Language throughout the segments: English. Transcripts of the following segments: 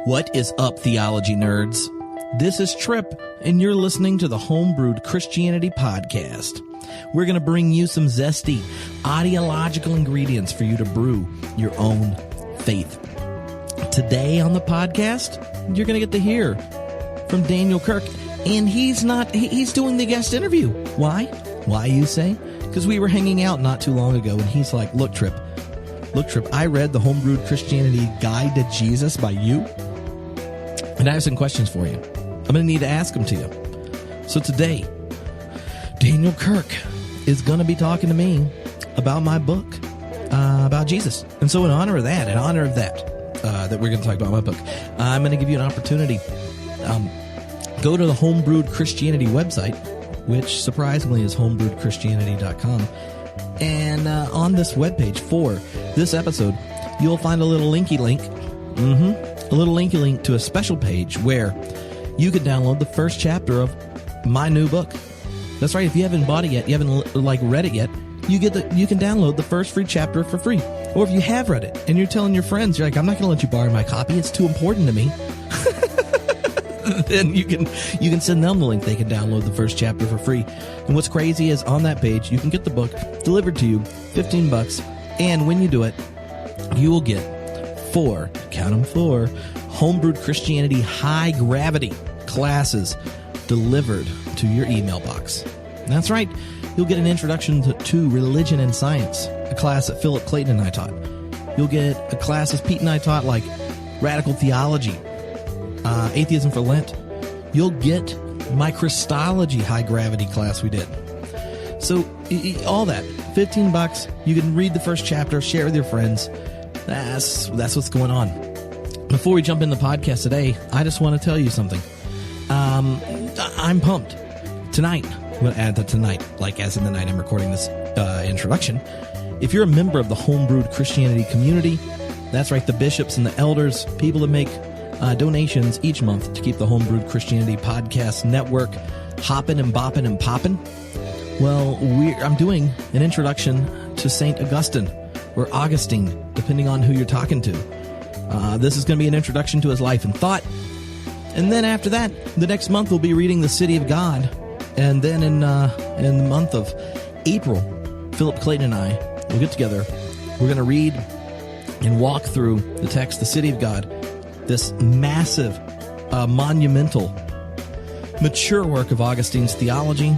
What is up, theology nerds? This is Tripp, and you're listening to the Homebrewed Christianity Podcast. We're going to bring you some zesty, ideological ingredients for you to brew your own faith. Today on the podcast, you're going to get to hear from Daniel Kirk, and he's doing the guest interview. Why? Why, you say? Because we were hanging out not too long ago, and he's like, Look, Tripp, I read the Homebrewed Christianity Guide to Jesus by you, and I have some questions for you. I'm going to need to ask them to you. So today, Daniel Kirk is going to be talking to me about my book, about Jesus. And so in honor of that, that we're going to talk about my book, I'm going to give you an opportunity. Go to the Homebrewed Christianity website, which surprisingly is homebrewedchristianity.com. And on this webpage for this episode, you'll find a little linky link. A little linky link to a special page where you can download the first chapter of my new book. That's right. If you haven't bought it yet, you haven't read it yet, you can download the first free chapter for free. Or if you have read it and you're telling your friends, you're like, I'm not going to let you borrow my copy. It's too important to me. Then you can send them the link. They can download the first chapter for free. And what's crazy is on that page, you can get the book delivered to you, $15. And when you do it, you will get 4 Homebrewed Christianity high gravity classes delivered to your email box. That's right. You'll get an introduction to religion and science, a class that Philip Clayton and I taught. You'll get a class as Pete and I taught, like radical theology, atheism for Lent. You'll get my Christology high gravity class we did. So all that, $15. You can read the first chapter, share with your friends. That's what's going on. Before we jump in the podcast today, I just want to tell you something. I'm pumped. Tonight, I'm going to add the tonight, like as in the night I'm recording this introduction. If you're a member of the Homebrewed Christianity community, that's right, the bishops and the elders, people that make donations each month to keep the Homebrewed Christianity Podcast Network hopping and bopping and popping. Well, I'm doing an introduction to St. Augustine, or Augustine, depending on who you're talking to. This is going to be an introduction to his life and thought. And then after that, the next month we'll be reading the City of God. And then in the month of April, Philip Clayton and I will get together. We're going to read and walk through the text, the City of God, this massive, monumental, mature work of Augustine's theology,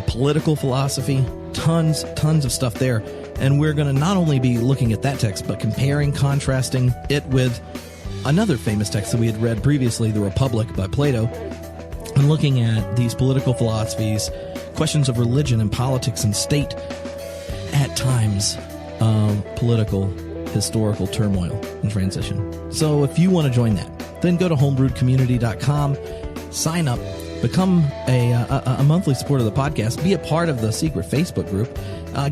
political philosophy, tons of stuff there. And we're going to not only be looking at that text, but comparing, contrasting it with another famous text that we had read previously, The Republic by Plato, and looking at these political philosophies, questions of religion and politics and state at times of political, historical turmoil and transition. So if you want to join that, then go to homebrewedcommunity.com, sign up, become a monthly supporter of the podcast, be a part of the secret Facebook group,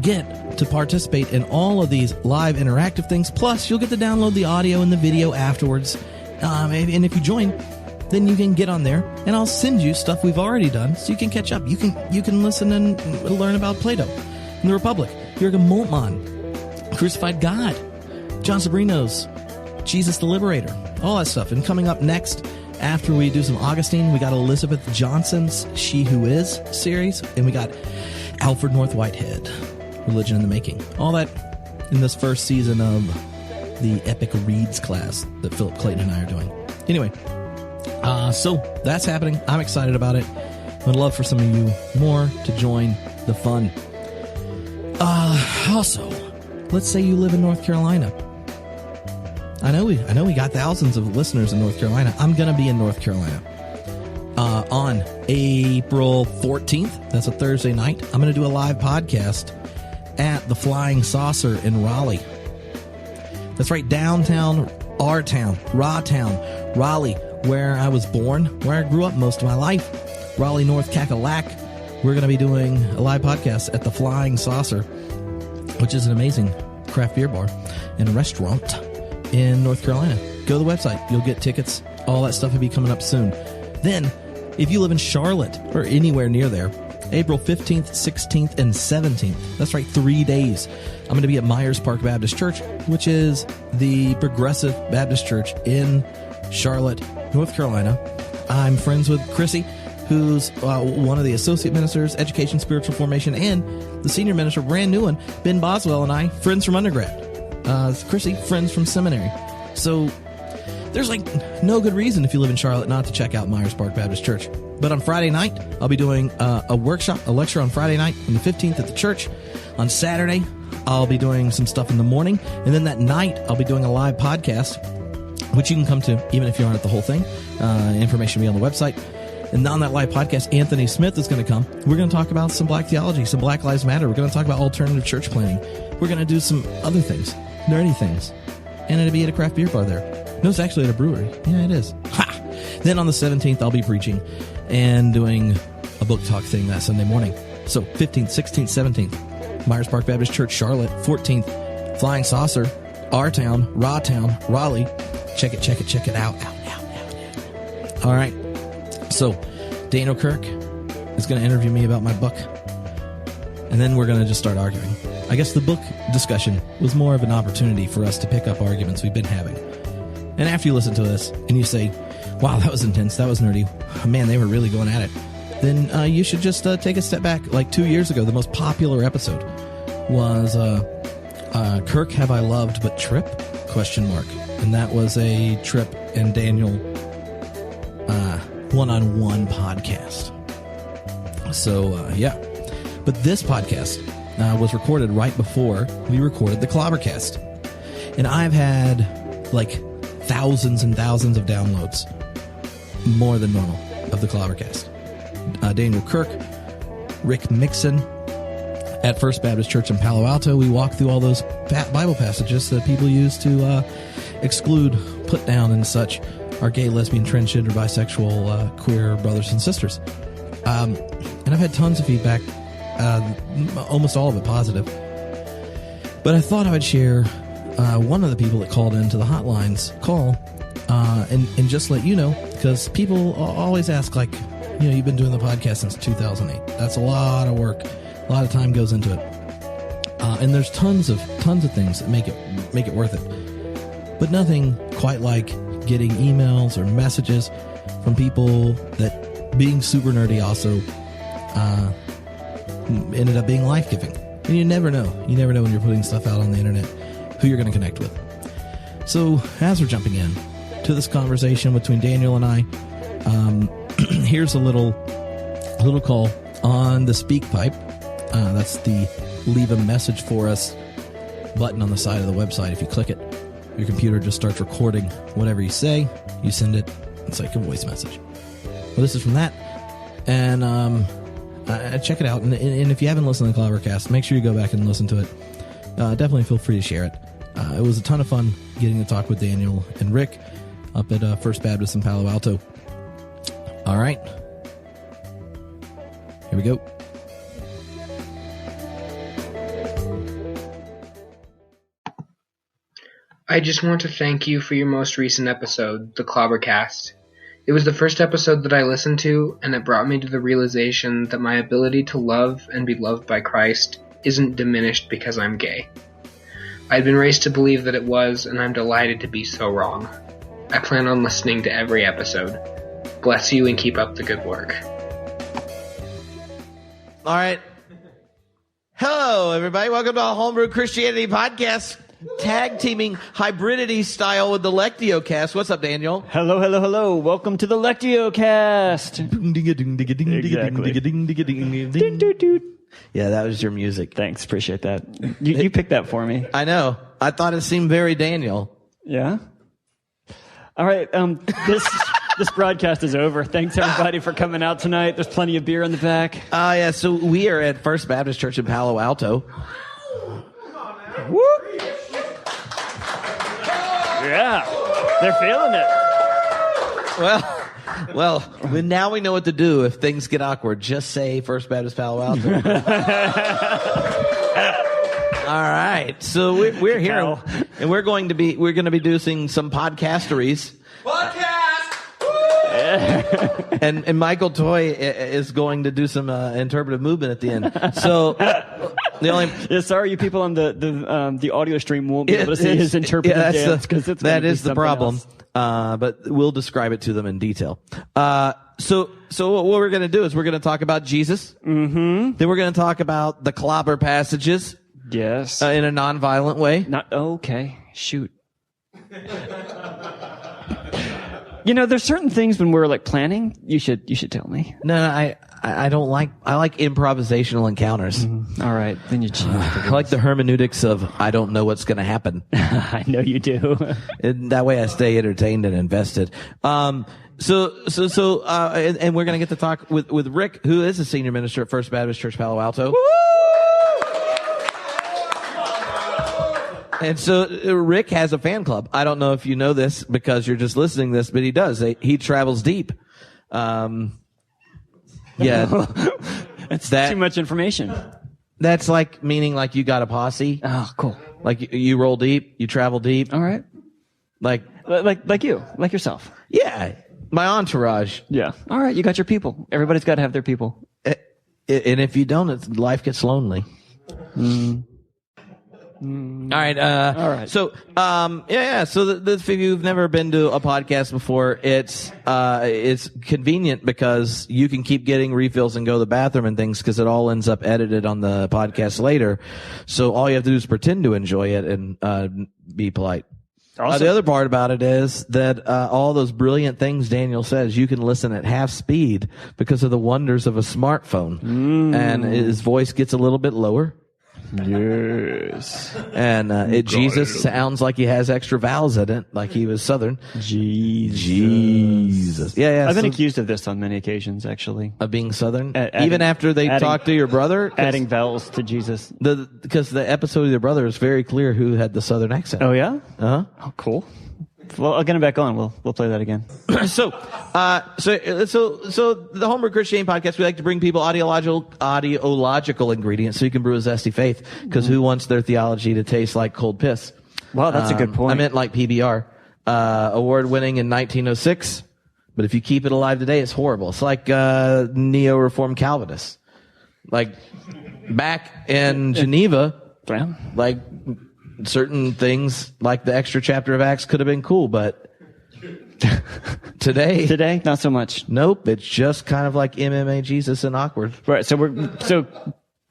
get to participate in all of these live interactive things. Plus, you'll get to download the audio and the video afterwards. And if you join, then you can get on there, and I'll send you stuff we've already done, so you can catch up. You can listen and learn about Plato and the Republic, Jürgen Moltmann, Crucified God, John Sobrino's Jesus the Liberator, all that stuff. And coming up next, after we do some Augustine, we got Elizabeth Johnson's She Who Is series, and we got Alfred North Whitehead, Religion in the Making. All that in this first season of the Epic Reads class that Philip Clayton and I are doing. Anyway, so that's happening. I'm excited about it. I'd love for some of you more to join the fun. Also, let's say you live in North Carolina. I know we got thousands of listeners in North Carolina. I'm going to be in North Carolina on April 14th. That's a Thursday night. I'm going to do a live podcast at the Flying Saucer in Raleigh. That's right, downtown, our town, Raw Town, Raleigh, where I was born, where I grew up most of my life. Raleigh, North Cackalack. We're going to be doing a live podcast at the Flying Saucer, which is an amazing craft beer bar and a restaurant in North Carolina. Go to the website. You'll get tickets. All that stuff will be coming up soon. Then, if you live in Charlotte or anywhere near there, April 15th, 16th, and 17th. That's right, 3 days. I'm going to be at Myers Park Baptist Church, which is the Progressive Baptist Church in Charlotte, North Carolina. I'm friends with Chrissy, who's one of the associate ministers, education, spiritual formation, and the senior minister, brand new one, Ben Boswell, and I, friends from undergrad. Chrissy, friends from seminary. So there's no good reason if you live in Charlotte not to check out Myers Park Baptist Church. But on Friday night, I'll be doing a lecture on Friday night on the 15th at the church. On Saturday, I'll be doing some stuff in the morning. And then that night, I'll be doing a live podcast, which you can come to even if you aren't at the whole thing. Information will be on the website. And on that live podcast, Anthony Smith is going to come. We're going to talk about some black theology, some Black Lives Matter. We're going to talk about alternative church planning. We're going to do some other things, nerdy things. And it'll be at a craft beer bar there. No, it's actually at a brewery. Yeah, it is. Ha! Then on the 17th, I'll be preaching and doing a book talk thing that Sunday morning. So 15th, 16th, 17th, Myers Park Baptist Church, Charlotte. 14th, Flying Saucer, Our Town, Raw Town, Raleigh. Check it out. All right. So Daniel Kirk is going to interview me about my book. And then we're going to just start arguing. I guess the book discussion was more of an opportunity for us to pick up arguments we've been having. And after you listen to this and you say, wow, that was intense, that was nerdy, man, they were really going at it, then you should just take a step back. Like 2 years ago, the most popular episode was Kirk Have I Loved But Tripp? ? And that was a Tripp and Daniel one-on-one podcast. So, yeah. But this podcast was recorded right before we recorded the ClobberCast. And I've had thousands and thousands of downloads, more than normal, of the ClobberCast. Daniel Kirk, Rick Mixon at First Baptist Church in Palo Alto. We walk through all those Bible passages that people use to exclude, put down, and such our gay, lesbian, transgender, bisexual, queer brothers and sisters. And I've had tons of feedback, almost all of it positive. But I thought I would share one of the people that called into the hotlines call and just let you know, because people always ask, you've been doing the podcast since 2008. That's a lot of work. A lot of time goes into it. And there's tons of things that make it worth it. But nothing quite like getting emails or messages from people that, being super nerdy, also ended up being life-giving. And you never know. You never know when you're putting stuff out on the internet who you're going to connect with. So as we're jumping in to this conversation between Daniel and I, here's a little call on the speak pipe. That's the leave a message for us button on the side of the website. If you click it, your computer just starts recording whatever you say. You send it. It's like a voice message. Well, this is from that. And check it out. And if you haven't listened to the ClobberCast, make sure you go back and listen to it. Definitely feel free to share it. It was a ton of fun getting to talk with Daniel and Rick up at First Baptist in Palo Alto. All right. Here we go. I just want to thank you for your most recent episode, the ClobberCast. It was the first episode that I listened to, and it brought me to the realization that my ability to love and be loved by Christ isn't diminished because I'm gay. I'd been raised to believe that it was, and I'm delighted to be so wrong. I plan on listening to every episode. Bless you and keep up the good work. All right. Hello, everybody. Welcome to our Homebrew Christianity podcast. Tag teaming hybridity style with the LectioCast. What's up, Daniel? Hello. Welcome to the LectioCast. Exactly. Yeah, that was your music. Thanks, appreciate that. You picked that for me. I know. I thought it seemed very Daniel. Yeah? All right, this broadcast is over. Thanks, everybody, for coming out tonight. There's plenty of beer in the back. Yeah, so we are at First Baptist Church in Palo Alto. Woo! Yeah, they're feeling it. Well, now we know what to do if things get awkward. Just say First Baptist Palo Alto. All right, so we're here, and we're going to be doing some podcasteries. Podcast. and Michael Toy is going to do some interpretive movement at the end. So the only sorry, you people on the audio stream won't be able to see his interpretive dance because that is the problem. But we'll describe it to them in detail. So what we're going to do is we're going to talk about Jesus. Mm-hmm. Then we're going to talk about the clobber passages. Yes. In a non-violent way. Okay. Shoot. There's certain things when we're like planning, you should tell me. No, I don't like, I like improvisational encounters. All right. Then you choose. I like the hermeneutics of, I don't know what's going to happen. I know you do. And that way I stay entertained and invested. And we're going to get to talk with Rick, who is a senior minister at First Baptist Church Palo Alto. Woo! And so Rick has a fan club. I don't know if you know this because you're just listening to this, but he does. He travels deep. Yeah. That's too much information. That's like meaning like you got a posse. Oh, cool. Like you roll deep, you travel deep. All right. Like you, like yourself. Yeah. My entourage. Yeah. All right. You got your people. Everybody's got to have their people. And if you don't, life gets lonely. All right. All right. So, So if you've never been to a podcast before, it's convenient because you can keep getting refills and go to the bathroom and things because it all ends up edited on the podcast later. So all you have to do is pretend to enjoy it and be polite. Awesome. The other part about it is that all those brilliant things Daniel says, you can listen at half speed because of the wonders of a smartphone. And his voice gets a little bit lower. Yes. And Jesus sounds like he has extra vowels in it, like he was Southern. Jesus. Yeah. I've been accused of this on many occasions, actually. Of being Southern? Even after they talked to your brother? Adding vowels to Jesus. Because the episode of your brother is very clear who had the Southern accent. Oh, yeah? Uh-huh. Oh, cool. Well, I'll get him back on. We'll play that again. So the Homebrew Christianity podcast, we like to bring people ideological ingredients so you can brew a zesty faith. Because who wants their theology to taste like cold piss? Wow, that's a good point. I meant like PBR. Award winning in 1906. But if you keep it alive today, it's horrible. It's like neo-reformed Calvinists. Like back in Geneva, like certain things like the extra chapter of Acts could have been cool, but today not so much. Nope, it's just kind of like MMA Jesus and awkward. Right. So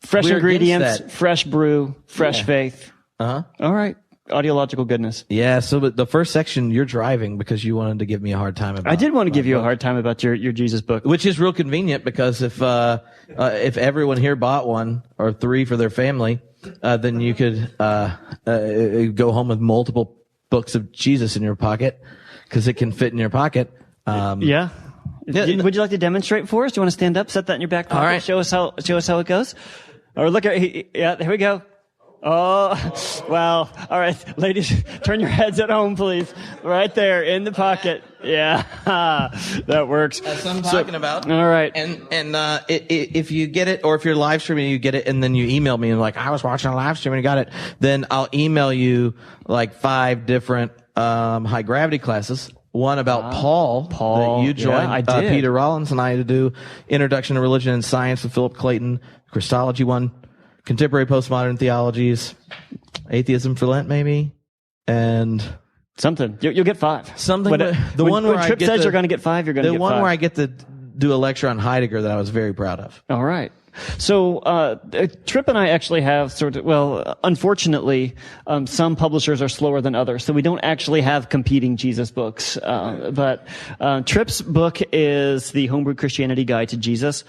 fresh ingredients, fresh brew, fresh faith. Uh-huh. All right. Audiological goodness. Yeah. So the first section, you're driving because you wanted to give me a hard time about. I did want to give you a hard time about your Jesus book, which is real convenient because if everyone here bought one or three for their family, then you could go home with multiple books of Jesus in your pocket because it can fit in your pocket. Yeah. Would you like to demonstrate for us? Do you want to stand up, set that in your back pocket, all right. Show us how it goes? Or look at, yeah, there we go. Oh, well, all right, ladies, turn your heads at home, please. Right there in the pocket. Yeah, that works. That's what I'm talking about. All right. And if you get it, or if you're live streaming, you get it, and then you email me and like, I was watching a live stream and you got it, then I'll email you like 5 different, high gravity classes. One about Paul that you joined. Yeah, I did. Peter Rollins and I to do Introduction to Religion and Science with Philip Clayton, Christology one. Contemporary postmodern theologies, atheism for Lent, maybe, and something. You'll get 5. Something. When Tripp says you're going to get 5, you're going to get 5. The one where I get to do a lecture on Heidegger that I was very proud of. All right. So Tripp and I actually have unfortunately, some publishers are slower than others, so we don't actually have competing Jesus books. But Tripp's book is the Homebrew Christianity Guide to Jesus.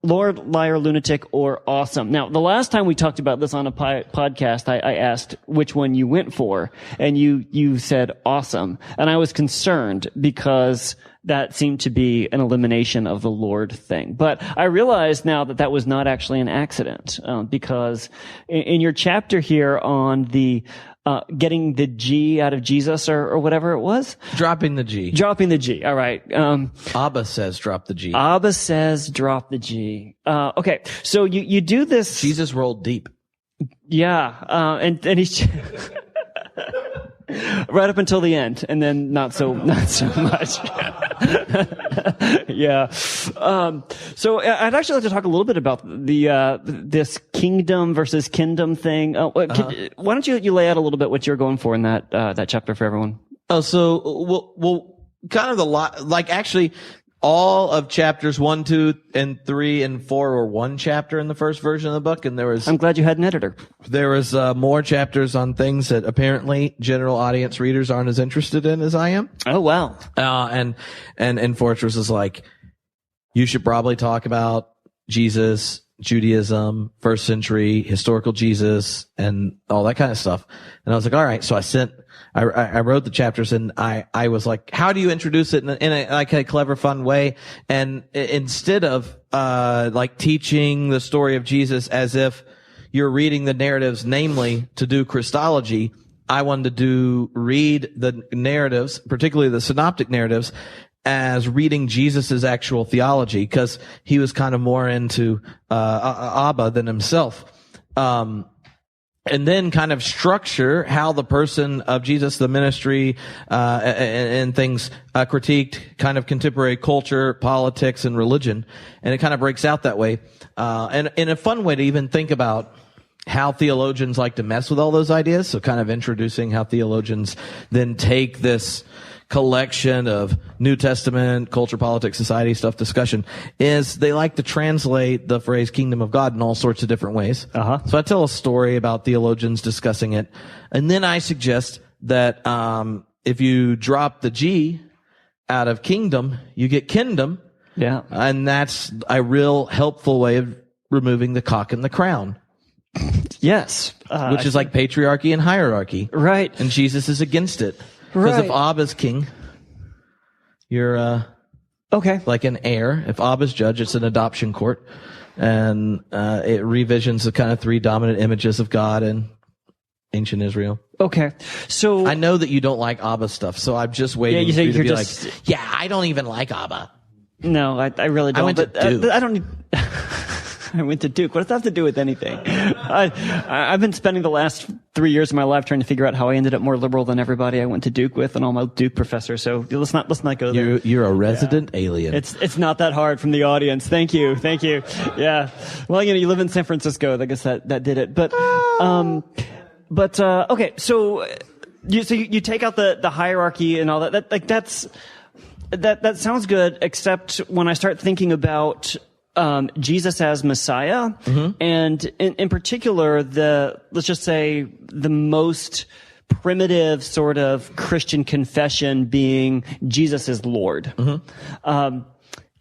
Lord, Liar, Lunatic, or Awesome. Now, the last time we talked about this on a podcast, I asked which one you went for, and you said Awesome. And I was concerned because that seemed to be an elimination of the Lord thing. But I realized now that was not actually an accident, because in your chapter here on the getting the G out of Jesus or whatever it was. Dropping the G. All right. Abba says drop the G. Abba says drop the G. Okay. So you do this. Jesus rolled deep. Yeah. And he's right up until the end, and then not so much. Yeah. So I'd actually like to talk a little bit about this kingdom versus kingdom thing. Why don't you lay out a little bit what you're going for in that chapter for everyone? Oh, so well, kind of actually, all of chapters 1, 2, and 3, and 4 were one chapter in the first version of the book, and I'm glad you had an editor. There was more chapters on things that apparently general audience readers aren't as interested in as I am. Oh wow! And Fortress is like, you should probably talk about Jesus, Judaism, first century historical Jesus, and all that kind of stuff. And I was like, all right. So I wrote the chapters, and I was like, how do you introduce it in a like a clever, fun way? And instead of like teaching the story of Jesus as if you're reading the narratives, namely to do Christology, I wanted to read the narratives, particularly the synoptic narratives, as reading Jesus's actual theology, because he was kind of more into Abba than himself. And then kind of structure how the person of Jesus, the ministry, and things, critiqued kind of contemporary culture, politics, and religion. And it kind of breaks out that way. And in a fun way to even think about how theologians like to mess with all those ideas. So kind of introducing how theologians then take this collection of New Testament, culture, politics, society stuff discussion, is they like to translate the phrase kingdom of God in all sorts of different ways. So I tell a story about theologians discussing it. And then I suggest that, if you drop the G out of kingdom, you get kingdom. Yeah. And that's a real helpful way of removing the cock and the crown. Yes. Which is like patriarchy and hierarchy. Right. And Jesus is against it. Because if Abba's king, you're okay, like an heir. If Abba's judge, it's an adoption court. And it revisions the kind of three dominant images of God in ancient Israel. Okay. So I know that you don't like Abba stuff, so I'm just waiting for you to be just, like, yeah, I don't even like Abba. No, I really don't. I went to Duke. I don't need... I went to Duke. What does that have to do with anything? I've been spending the last 3 years of my life trying to figure out how I ended up more liberal than everybody I went to Duke with and all my Duke professors. So let's not go there. You're a resident alien. It's not that hard from the audience. Thank you. Yeah. Well, you live in San Francisco. I guess that did it. But okay. So you take out the hierarchy and all that. That sounds good. Except when I start thinking about Jesus as Messiah, and in particular, let's just say the most primitive sort of Christian confession being Jesus is Lord. Can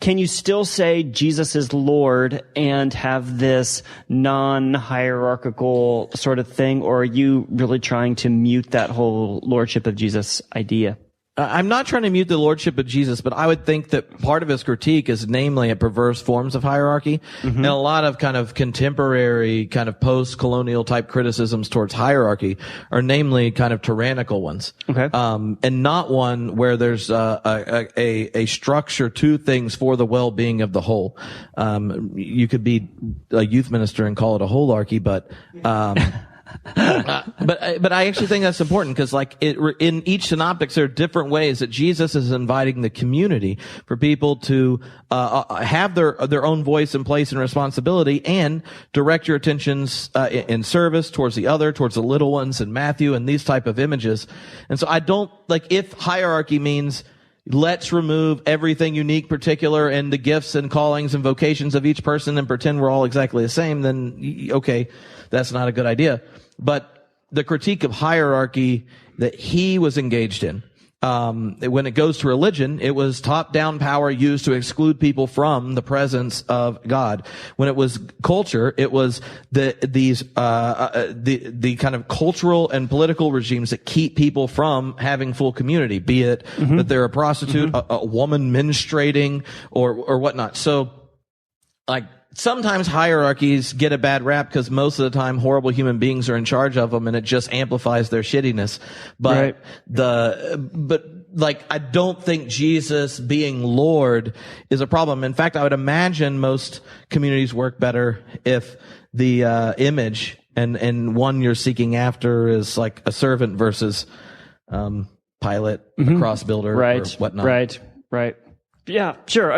you still say Jesus is Lord and have this non-hierarchical sort of thing, or are you really trying to mute that whole lordship of Jesus idea? I'm not trying to mute the lordship of Jesus, but I would think that part of his critique is namely at perverse forms of hierarchy. And a lot of kind of contemporary, kind of post-colonial type criticisms towards hierarchy are namely kind of tyrannical ones. Okay. And not one where there's a structure to things for the well-being of the whole. You could be a youth minister and call it a holarchy, but but I actually think that's important because, like, in each synoptics, there are different ways that Jesus is inviting the community for people to have their own voice and place and responsibility, and direct your attentions in service towards the other, towards the little ones in Matthew, and these type of images. And so I don't like if hierarchy means let's remove everything unique, particular, and the gifts and callings and vocations of each person and pretend we're all exactly the same, then okay, that's not a good idea. But the critique of hierarchy that he was engaged in, when it goes to religion, it was top-down power used to exclude people from the presence of God. When it was culture, it was the kind of cultural and political regimes that keep people from having full community, be it that they're a prostitute, a woman menstruating, or whatnot. So, like, sometimes hierarchies get a bad rap because most of the time horrible human beings are in charge of them and it just amplifies their shittiness. But I don't think Jesus being Lord is a problem. In fact, I would imagine most communities work better if the image and one you're seeking after is like a servant versus Pilate, a cross builder, or whatnot. Right. Yeah, sure.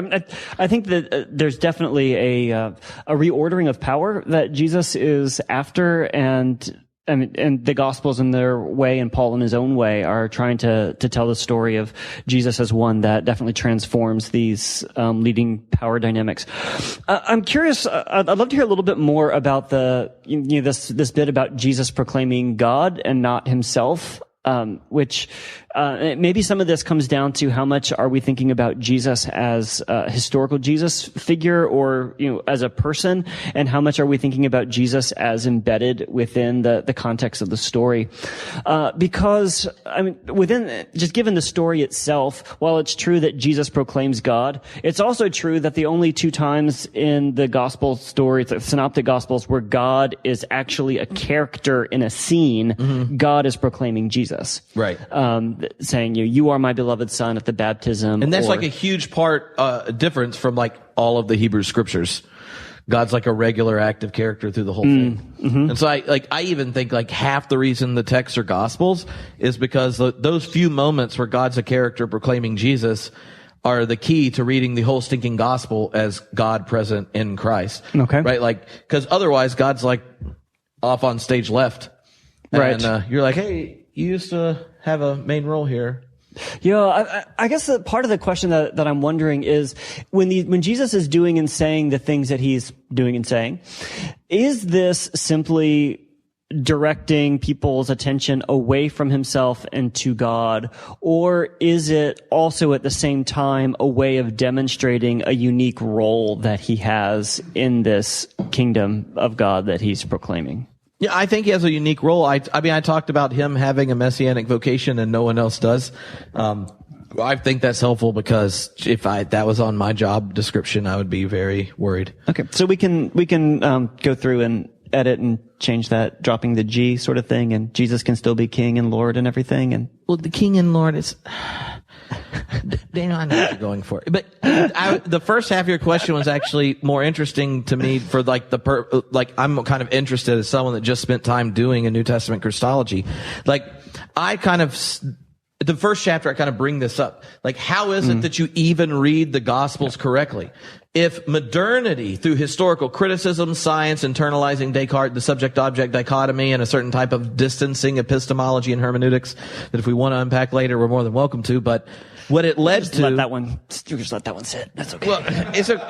I think that there's definitely a reordering of power that Jesus is after, and the Gospels in their way and Paul in his own way are trying to tell the story of Jesus as one that definitely transforms these leading power dynamics. I'm curious. I'd love to hear a little bit more about this bit about Jesus proclaiming God and not himself. Which maybe some of this comes down to how much are we thinking about Jesus as a historical Jesus figure, or as a person, and how much are we thinking about Jesus as embedded within the context of the story? Because within just given the story itself, while it's true that Jesus proclaims God, it's also true that the only two times in the gospel stories, the synoptic gospels, where God is actually a character in a scene, God is proclaiming Jesus. Right. Saying, you are my beloved son at the baptism. And that's like a huge difference from like all of the Hebrew scriptures. God's like a regular active character through the whole thing. And so I even think like half the reason the texts are gospels is because those few moments where God's a character proclaiming Jesus are the key to reading the whole stinking gospel as God present in Christ. Okay. Right? Like, cause otherwise God's like off on stage left. Right. And, you're like, hey, you used to have a main role here. Yeah, I guess part of the question that I'm wondering is when Jesus is doing and saying the things that he's doing and saying, is this simply directing people's attention away from himself and to God, or is it also at the same time a way of demonstrating a unique role that he has in this kingdom of God that he's proclaiming? Yeah, I think he has a unique role. I talked about him having a messianic vocation and no one else does. I think that's helpful because if that was on my job description, I would be very worried. Okay. So we can go through and edit and change that, dropping the G sort of thing, and Jesus can still be king and Lord and everything. And well, the king and Lord is, Daniel, I know what you're going for. But the first half of your question was actually more interesting to me for like I'm kind of interested as someone that just spent time doing a New Testament Christology. Like the first chapter, I kind of bring this up. Like, how is it that you even read the Gospels correctly? If modernity, through historical criticism, science, internalizing Descartes, the subject-object dichotomy, and a certain type of distancing epistemology and hermeneutics that if we want to unpack later, we're more than welcome to, but what it led to... Let that one sit. That's okay. Well,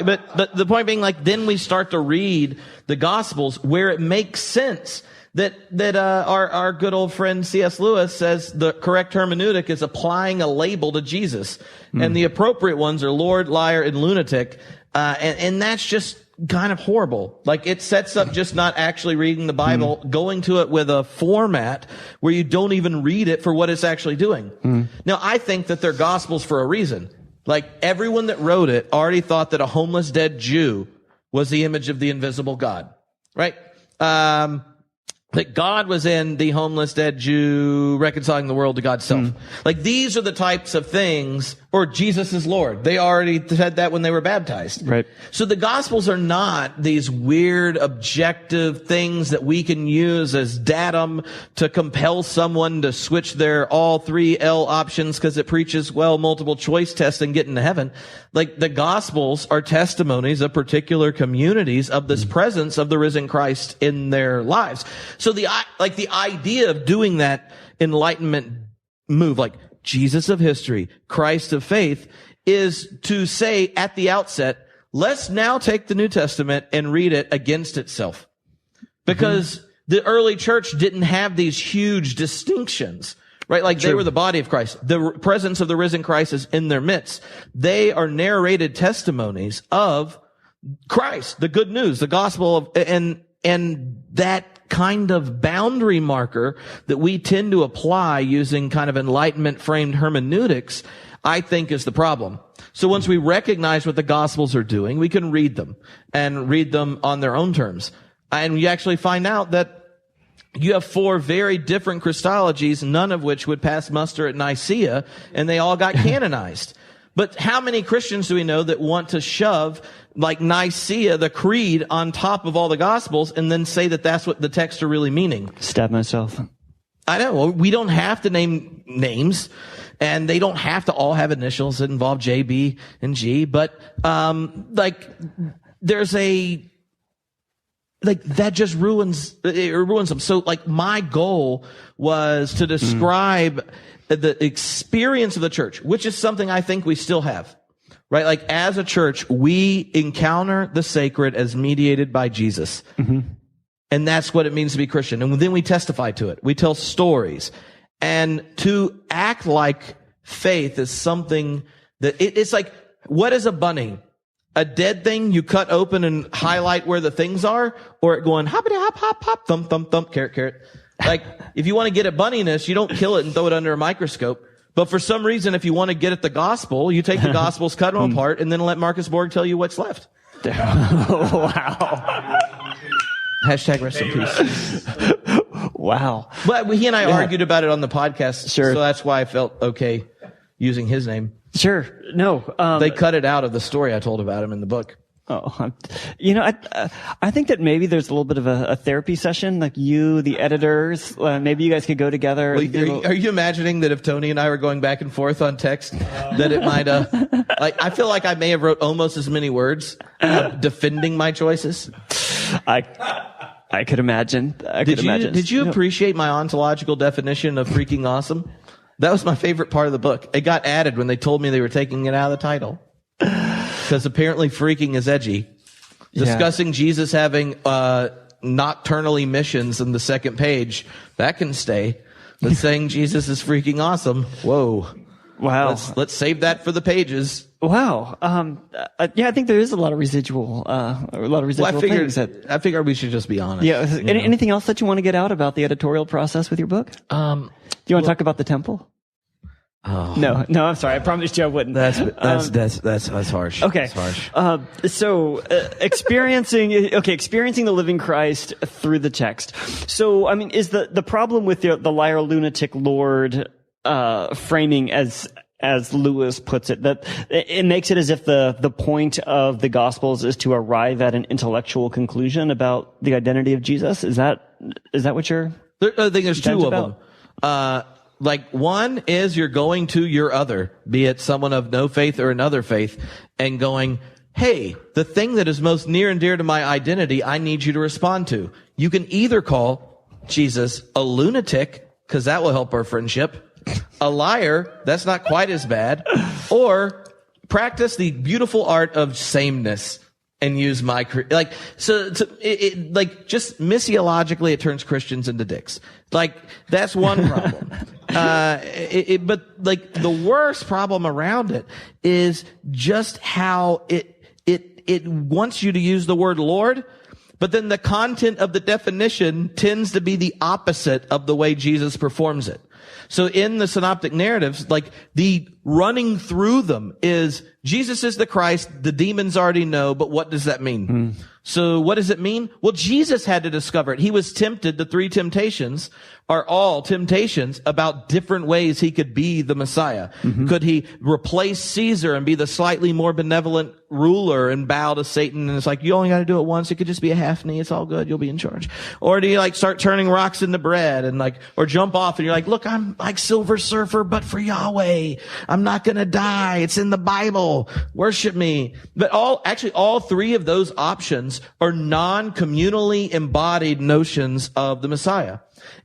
but the point being, like, then we start to read the Gospels where it makes sense that our good old friend C.S. Lewis says the correct hermeneutic is applying a label to Jesus. And the appropriate ones are Lord, liar, and lunatic. And that's just kind of horrible. Like, it sets up just not actually reading the Bible, going to it with a format where you don't even read it for what it's actually doing. Now, I think that they're gospels for a reason. Like, everyone that wrote it already thought that a homeless dead Jew was the image of the invisible God. Right? That God was in the homeless dead Jew reconciling the world to God's self. Like, these are the types of things, or Jesus is Lord. They already said that when they were baptized. Right. So the Gospels are not these weird objective things that we can use as datum to compel someone to switch their all three L options because it preaches, multiple choice test and get into heaven. Like, the Gospels are testimonies of particular communities of this presence of the risen Christ in their lives. So the idea of doing that Enlightenment move, like Jesus of history, Christ of faith, is to say at the outset, let's now take the New Testament and read it against itself. Because the early church didn't have these huge distinctions, right? Like, they were the body of Christ. The presence of the risen Christ is in their midst. They are narrated testimonies of Christ, the good news, the gospel of, and that kind of boundary marker that we tend to apply using kind of Enlightenment framed hermeneutics, I think is the problem. So once we recognize what the Gospels are doing, we can read them and read them on their own terms. And you actually find out that you have 4 very different Christologies, none of which would pass muster at Nicaea, and they all got canonized. But how many Christians do we know that want to shove, like Nicaea, the creed, on top of all the Gospels and then say that that's what the texts are really meaning? Stab myself. I know. We don't have to name names, and they don't have to all have initials that involve J, B, and G, but, there's that just ruins them. So, my goal was to describe the experience of the church, which is something I think we still have, right? As a church, we encounter the sacred as mediated by Jesus. Mm-hmm. And that's what it means to be Christian. And then we testify to it. We tell stories. And to act like faith is something that it's like, what is a bunny? A dead thing you cut open and highlight where the things are, or it going hoppity hop hop hop thump thump thump carrot carrot. If you want to get at bunniness, you don't kill it and throw it under a microscope. But for some reason, if you want to get at the gospel, you take the gospels, cut them apart, and then let Marcus Borg tell you what's left. Wow. Hashtag rest in peace. Wow. But he and I argued about it on the podcast. Sure. So that's why I felt okay using his name. Sure. No. They cut it out of the story I told about him in the book. Oh, I think that maybe there's a little bit of a therapy session, like you, the editors, maybe you guys could go together. Well, are you imagining that if Tony and I were going back and forth on text, that it might, I feel like I may have wrote almost as many words, defending my choices. I could imagine. Did you appreciate my ontological definition of freaking awesome? That was my favorite part of the book. It got added when they told me they were taking it out of the title. Because apparently freaking is edgy. Discussing Jesus having nocturnal emissions in the second page, that can stay. But saying Jesus is freaking awesome, whoa. Wow. Let's save that for the pages. Wow. I think there is a lot of residual things. I figured we should just be honest. Yeah. Anything else that you want to get out about the editorial process with your book? Do you want to talk about the temple? Oh. No, I'm sorry. I promised you I wouldn't. That's harsh. Okay. That's harsh. So, experiencing the living Christ through the text. So, I mean, is the problem with the liar, lunatic, Lord, framing as Lewis puts it, that it makes it as if the point of the Gospels is to arrive at an intellectual conclusion about the identity of Jesus? Is that what you're? I think there's two of them. One is you're going to your other, be it someone of no faith or another faith, and going, hey, the thing that is most near and dear to my identity, I need you to respond to. You can either call Jesus a lunatic, because that will help our friendship, a liar, that's not quite as bad, or practice the beautiful art of sameness and use my just missiologically it turns Christians into dicks. That's one problem. But the worst problem around it is just how it wants you to use the word Lord, but then the content of the definition tends to be the opposite of the way Jesus performs it. So in the synoptic narratives, the running through them is Jesus is the Christ, the demons already know, but what does that mean? So what does it mean? Well, Jesus had to discover it. He was tempted. The three temptations are all temptations about different ways he could be the Messiah. Mm-hmm. Could he replace Caesar and be the slightly more benevolent ruler and bow to Satan? And it's you only got to do it once. It could just be a half knee. It's all good. You'll be in charge. Or do you start turning rocks into bread and or jump off and you're look, I'm like Silver Surfer, but for Yahweh. I'm not going to die. It's in the Bible. Worship me. But all three of those options are non-communally embodied notions of the Messiah.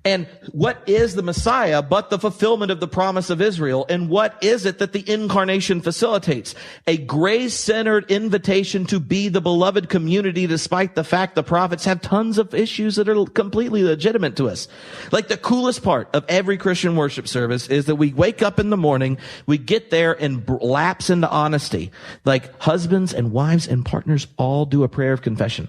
And what is the Messiah but the fulfillment of the promise of Israel? And what is it that the incarnation facilitates? A grace-centered invitation to be the beloved community despite the fact the prophets have tons of issues that are completely legitimate to us. The coolest part of every Christian worship service is that we wake up in the morning, we get there and lapse into honesty. Husbands and wives and partners all do a prayer of confession.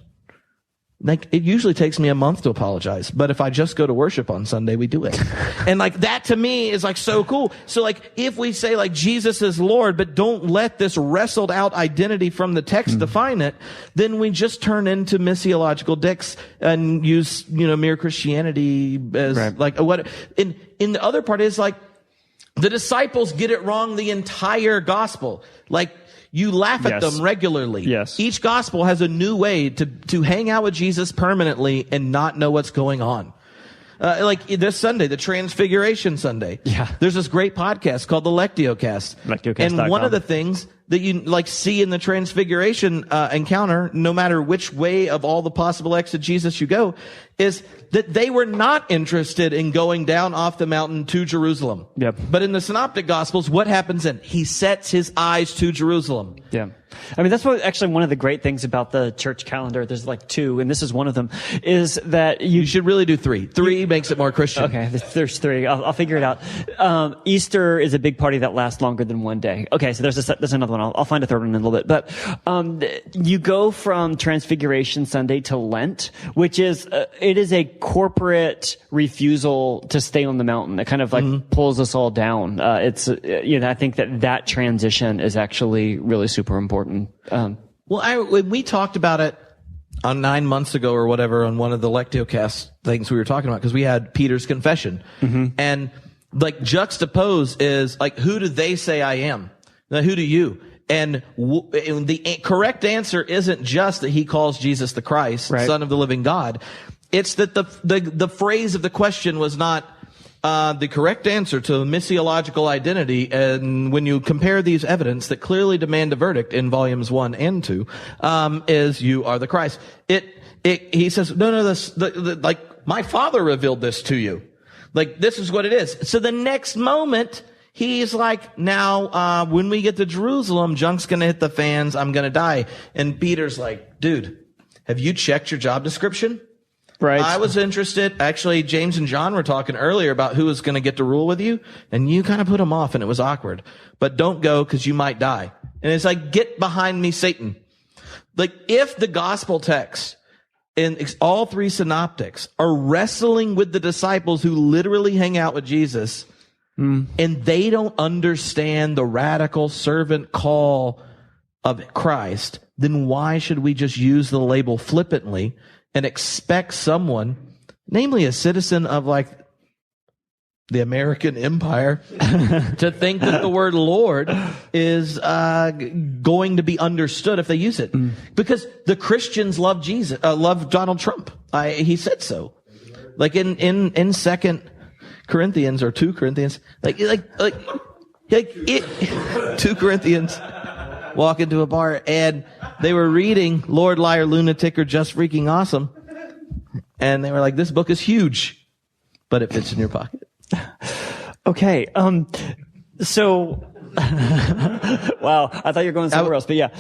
It usually takes me a month to apologize, but if I just go to worship on Sunday, we do it. And that to me is so cool. So if we say Jesus is Lord, but don't let this wrestled out identity from the text define it, then we just turn into missiological dicks and use, mere Christianity as what, in the other part is the disciples get it wrong the entire gospel. You laugh at them regularly. Yes. Each gospel has a new way to hang out with Jesus permanently and not know what's going on. like this Sunday, the Transfiguration Sunday. Yeah. There's this great podcast called the LectioCast. LectioCast.com. And one of the things that you like see in the Transfiguration encounter, no matter which way of all the possible exegesis you go, is that they were not interested in going down off the mountain to Jerusalem. Yep. But in the Synoptic Gospels, what happens then? He sets his eyes to Jerusalem. Yeah. I mean, that's what actually one of the great things about the church calendar. There's like two, and this is one of them, is that You should really do three. Three makes it more Christian. Okay, there's three. I'll figure it out. Easter is a big party that lasts longer than one day. Okay, so there's another one. I'll find a third one in a little bit. But you go from Transfiguration Sunday to Lent, which is it is a corporate refusal to stay on the mountain. It kind of like pulls us all down. It's I think that transition is actually really super important. When we talked about it on 9 months ago or whatever on one of the LectioCast things we were talking about, because we had Peter's confession. And like juxtapose is like, who do they say I am? Now, who do you? And the correct answer isn't just that he calls Jesus the Christ, right, Son of the living God. It's that the phrase of the question was not the correct answer to the identity. And when you compare these evidence that clearly demand a verdict in volumes 1 and 2, is you are the Christ. He says, no, like my Father revealed this to you. Like this is what it is. So the next moment, he's like, now, when we get to Jerusalem, junk's gonna hit the fans. I'm gonna die. And Peter's like, dude, have you checked your job description? Right. I was interested. Actually, James and John were talking earlier about who was going to get to rule with you, and you kind of put them off, and it was awkward. But don't go because you might die. And it's like, get behind me, Satan. Like, if the gospel text in all three synoptics are wrestling with the disciples who literally hang out with Jesus, and they don't understand the radical servant call of Christ, then why should we just use the label flippantly and expect someone, namely a citizen of like the American empire, to think that the word Lord is going to be understood if they use it? Because the Christians love Jesus, love Donald Trump. He said so. Like in 2 Corinthians or 2 Corinthians, like 2 Corinthians, walk into a bar and they were reading Lord, Liar, Lunatic, or Just Freaking Awesome. And they were like, this book is huge, but it fits in your pocket. Okay. So, wow. I thought you were going somewhere else, but yeah.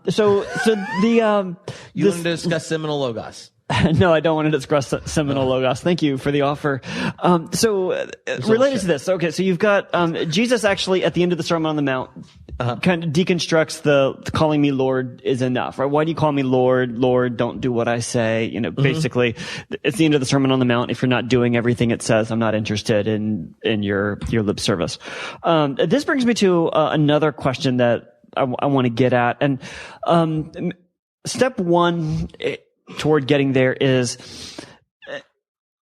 So the, you wanted to discuss seminal logos. No, I don't want to discuss seminal logos. Thank you for the offer. Related to this, okay, so you've got Jesus actually at the end of the Sermon on the Mount kind of deconstructs the calling me Lord is enough, right? Why do you call me Lord? Lord, don't do what I say. Basically, it's the end of the Sermon on the Mount. If you're not doing everything it says, I'm not interested in your lip service. This brings me to another question that I want to get at, and step one toward getting there is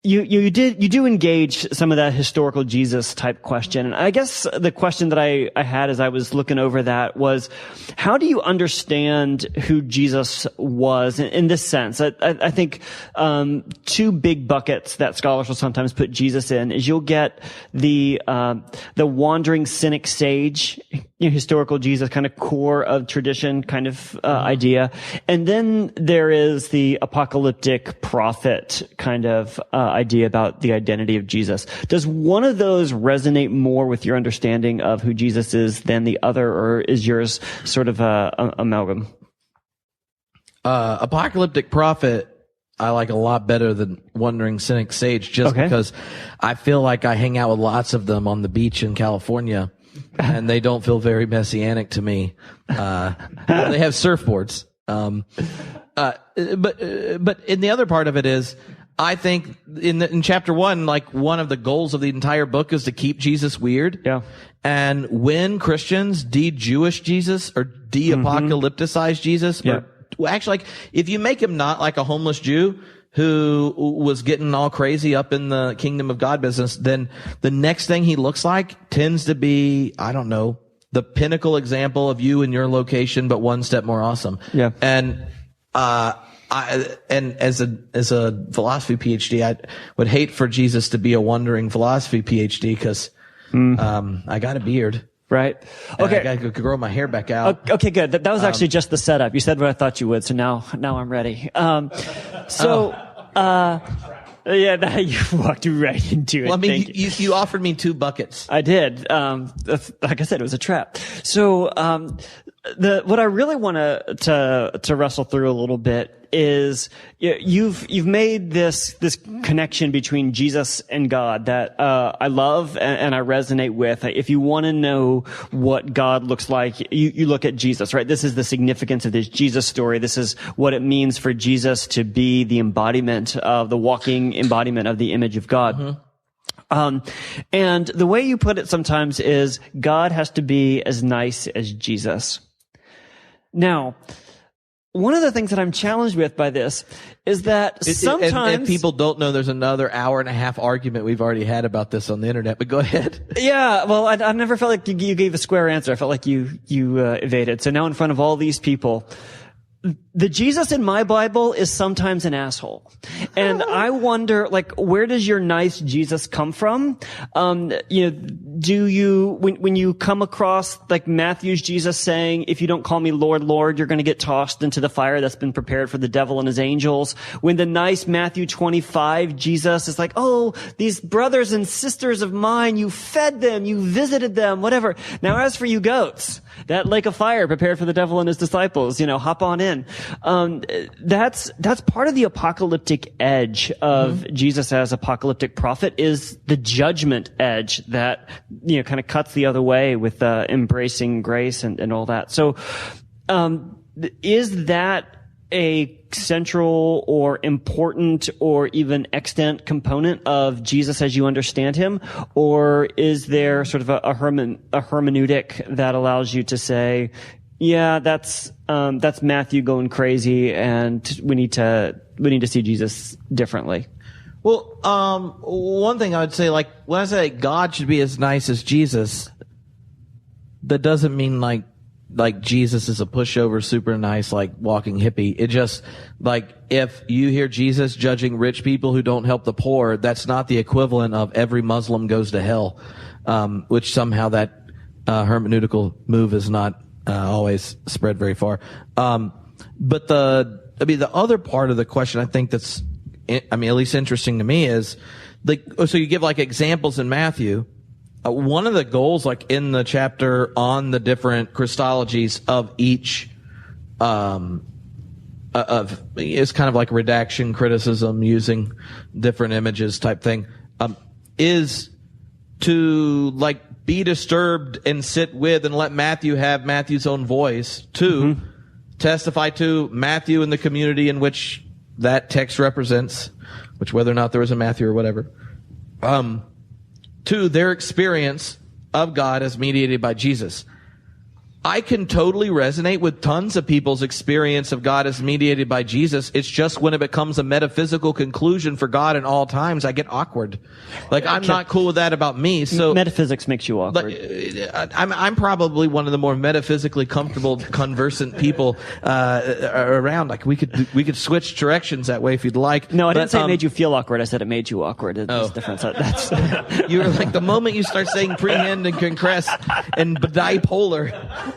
you do engage some of that historical Jesus type question. And I guess the question that I had as I was looking over that was, how do you understand who Jesus was in this sense? I think two big buckets that scholars will sometimes put Jesus in is you'll get the wandering cynic sage, historical Jesus, kind of core of tradition kind of idea. And then there is the apocalyptic prophet kind of idea about the identity of Jesus. Does one of those resonate more with your understanding of who Jesus is than the other, or is yours sort of a amalgam? Apocalyptic prophet I like a lot better than wandering cynic sage, just because I feel like I hang out with lots of them on the beach in California, and they don't feel very messianic to me. They have surfboards. But in the other part of it is, I think in chapter 1, like one of the goals of the entire book is to keep Jesus weird. Yeah. And when Christians de-Jewish Jesus or de-apocalypticize Jesus, or actually, like, if you make him not like a homeless Jew who was getting all crazy up in the kingdom of God business, then the next thing he looks like tends to be, I don't know, the pinnacle example of you in your location, but one step more awesome. Yeah. And And as a philosophy PhD, I would hate for Jesus to be a wandering philosophy PhD because I got a beard. Right. Okay. I got to grow my hair back out. Okay, good. That was actually just the setup. You said what I thought you would, so now I'm ready. Yeah, you walked right into it. Well, I mean, you offered me 2 buckets. I did. Like I said, it was a trap. So, what I really want to wrestle through a little bit is you've made this connection between Jesus and God that I love and I resonate with. If you want to know what God looks like, you look at Jesus, right? This is the significance of this Jesus story. This is what it means for Jesus to be the embodiment of the walking embodiment of the image of God. Mm-hmm. And the way you put it sometimes is God has to be as nice as Jesus. Now, one of the things that I'm challenged with by this is that sometimes... If people don't know, there's another hour and a half argument we've already had about this on the internet, but go ahead. Yeah, well, I never felt like you gave a square answer. I felt like you evaded. So now in front of all these people... The Jesus in my Bible is sometimes an asshole. And I wonder, like, where does your nice Jesus come from? Do you, when you come across, like, Matthew's Jesus saying, if you don't call me Lord, Lord, you're going to get tossed into the fire that's been prepared for the devil and his angels. When the nice Matthew 25 Jesus is like, oh, these brothers and sisters of mine, you fed them, you visited them, whatever. Now, as for you goats, that lake of fire prepared for the devil and his disciples, hop on in. That's part of the apocalyptic edge of Jesus as apocalyptic prophet is the judgment edge that, kind of cuts the other way with, embracing grace and all that. So, is that a central or important or even extant component of Jesus as you understand him? Or is there sort of a hermeneutic that allows you to say, yeah, that's Matthew going crazy and we need to see Jesus differently? Well, one thing I would say, like, when I say God should be as nice as Jesus, that doesn't mean like Jesus is a pushover, super nice, like walking hippie. It just, like, if you hear Jesus judging rich people who don't help the poor, that's not the equivalent of every Muslim goes to hell, which somehow that, hermeneutical move is not, always spread very far. But the other part of the question I think that's, at least interesting to me is, like, so you give like examples in Matthew. One of the goals, like in the chapter on the different Christologies of each, it's kind of like redaction, criticism, using different images type thing, is to like be disturbed and sit with and let Matthew have Matthew's own voice. 2, testify to Matthew and the community in which that text represents, which whether or not there was a Matthew or whatever. 2, their experience of God as mediated by Jesus. I can totally resonate with tons of people's experience of God as mediated by Jesus. It's just when it becomes a metaphysical conclusion for God in all times, I get awkward. Like, I'm not cool with that about me. So metaphysics makes you awkward. I'm probably one of the more metaphysically comfortable, conversant people around. Like, we could switch directions that way if you'd like. No, I didn't say it made you feel awkward. I said it made you awkward. There's a difference. That's you were like, the moment you start saying prehend and concress and bipolar.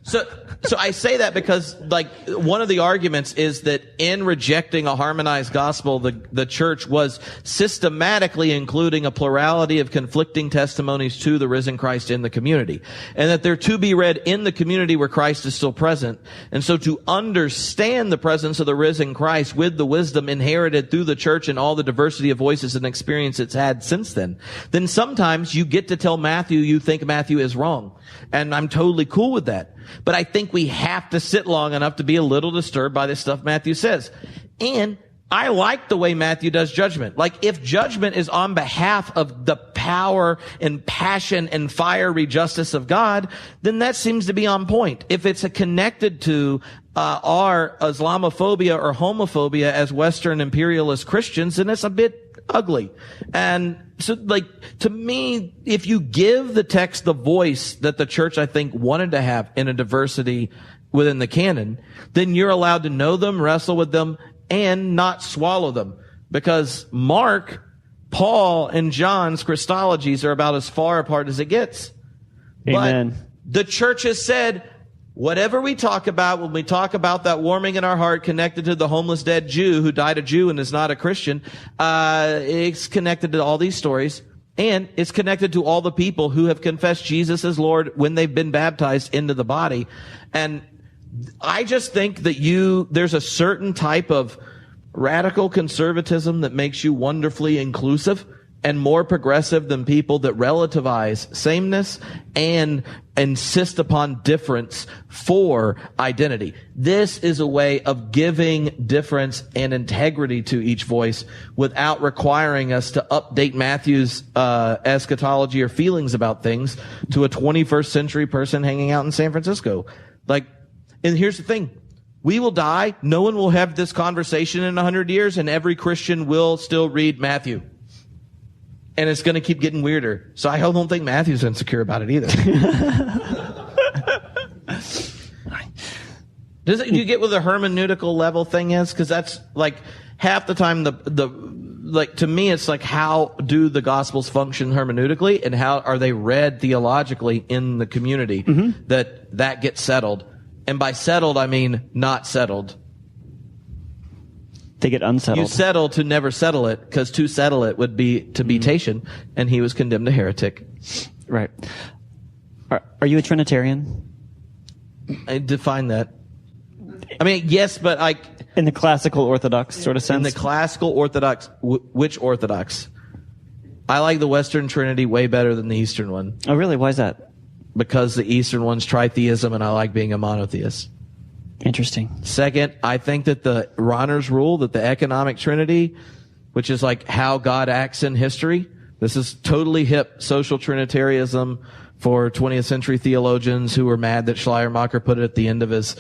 So I say that because, like, one of the arguments is that in rejecting a harmonized gospel, the church was systematically including a plurality of conflicting testimonies to the risen Christ in the community, and that they're to be read in the community where Christ is still present. And so to understand the presence of the risen Christ with the wisdom inherited through the church and all the diversity of voices and experience it's had since then sometimes you get to tell Matthew you think Matthew is wrong. And I'm totally cool with that. But I think we have to sit long enough to be a little disturbed by the stuff Matthew says. And I like the way Matthew does judgment. Like, if judgment is on behalf of the power and passion and fiery justice of God, then that seems to be on point. If it's connected to our Islamophobia or homophobia as Western imperialist Christians, then it's a bit ugly. And so, like, to me, if you give the text the voice that the church, I think, wanted to have in a diversity within the canon, then you're allowed to know them, wrestle with them, and not swallow them. Because Mark, Paul, and John's Christologies are about as far apart as it gets. Amen. But the church has said, whatever we talk about, when we talk about that warming in our heart connected to the homeless dead Jew who died a Jew and is not a Christian, it's connected to all these stories. And it's connected to all the people who have confessed Jesus as Lord when they've been baptized into the body. And I just think that there's a certain type of radical conservatism that makes you wonderfully inclusive and more progressive than people that relativize sameness and insist upon difference for identity. This is a way of giving difference and integrity to each voice without requiring us to update Matthew's eschatology or feelings about things to a 21st century person hanging out in San Francisco. And here's the thing. We will die. No one will have this conversation in 100 years, and every Christian will still read Matthew. And it's going to keep getting weirder. So I don't think Matthew's insecure about it either. Do you get what the hermeneutical level thing is? Because that's like half the time to me, it's like, how do the Gospels function hermeneutically, and how are they read theologically in the community? Mm-hmm. That gets settled. And by settled, I mean not settled. They get unsettled. You settle to never settle it, because to settle it would be to be Tatian, and he was condemned a heretic. Right. Are you a Trinitarian? I define that. I mean, yes, but in the classical Orthodox sort of sense? In the classical Orthodox, which Orthodox? I like the Western Trinity way better than the Eastern one. Oh, really? Why is that? Because the Eastern one's tritheism, and I like being a monotheist. Interesting. Second, I think that the Rahner's rule, that the economic trinity, which is like how God acts in history, this is totally hip social trinitarianism for 20th century theologians who were mad that Schleiermacher put it at the end of his